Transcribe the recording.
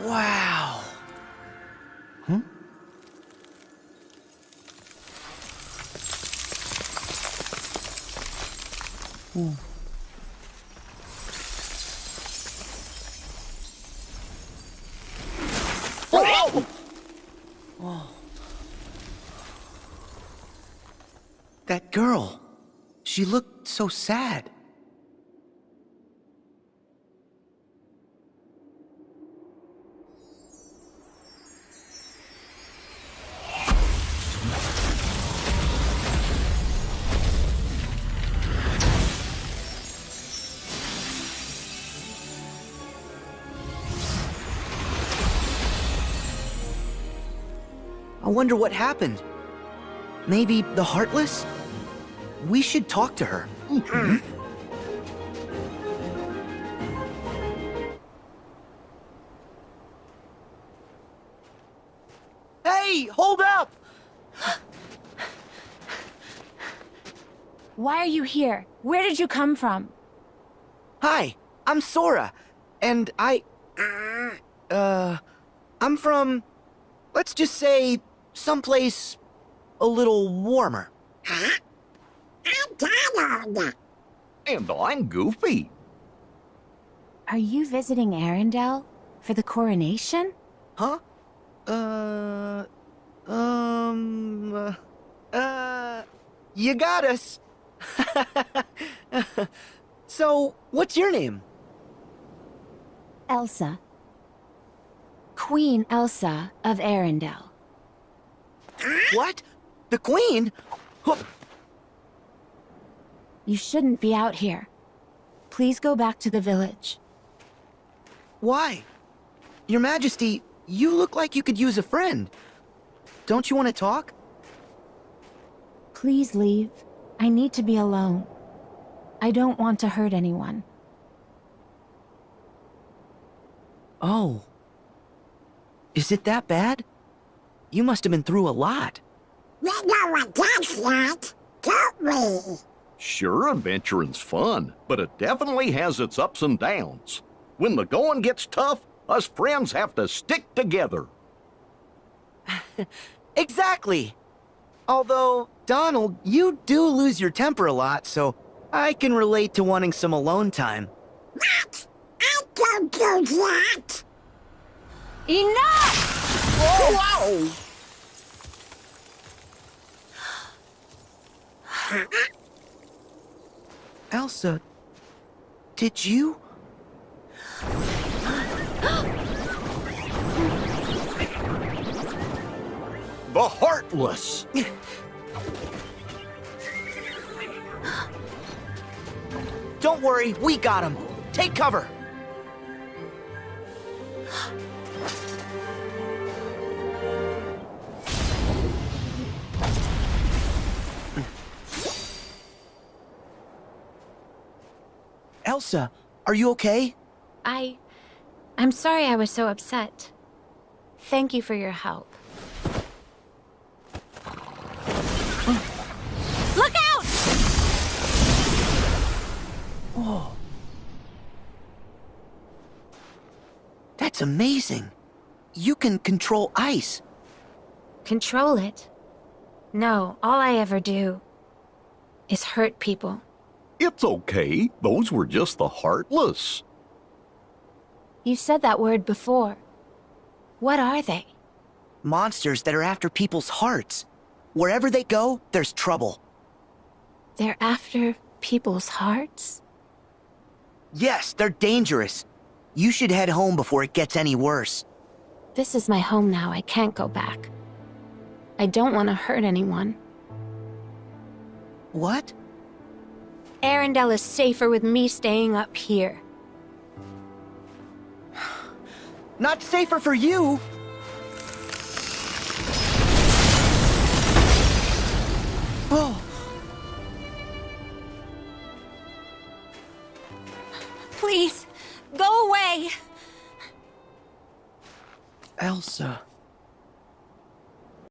Wow. Hmm? Ooh. Oh! Oh. That girl, she looked so sad. I wonder what happened. Maybe the Heartless? We should talk to her. Hey, hold up! Why are you here? Where did you come from? Hi, I'm Sora, and I'm from, let's just say, someplace a little warmer. Huh? I'm Donald. And I'm Goofy. Are you visiting Arendelle for the coronation? Huh? You got us. So, what's your name? Elsa. Queen Elsa of Arendelle. What? The Queen? Huh. You shouldn't be out here. Please go back to the village. Why? Your Majesty, you look like you could use a friend. Don't you want to talk? Please leave. I need to be alone. I don't want to hurt anyone. Oh. Is it that bad? You must have been through a lot. We know what that's like, don't we? Sure, adventuring's fun, but it definitely has its ups and downs. When the going gets tough, us friends have to stick together. Exactly. Although, Donald, you do lose your temper a lot, so I can relate to wanting some alone time. What? I don't do that. Enough! Whoa! Elsa, did you? The Heartless! Don't worry, we got him. Take cover. Elsa, are you okay? I'm sorry I was so upset. Thank you for your help. Look out! Whoa. That's amazing. You can control ice. Control it? No, all I ever do is hurt people. It's okay. Those were just the Heartless. You said that word before. What are they? Monsters that are after people's hearts. Wherever they go, there's trouble. They're after people's hearts? Yes, they're dangerous. You should head home before it gets any worse. This is my home now. I can't go back. I don't want to hurt anyone. What? Arendelle is safer with me staying up here. Not safer for you.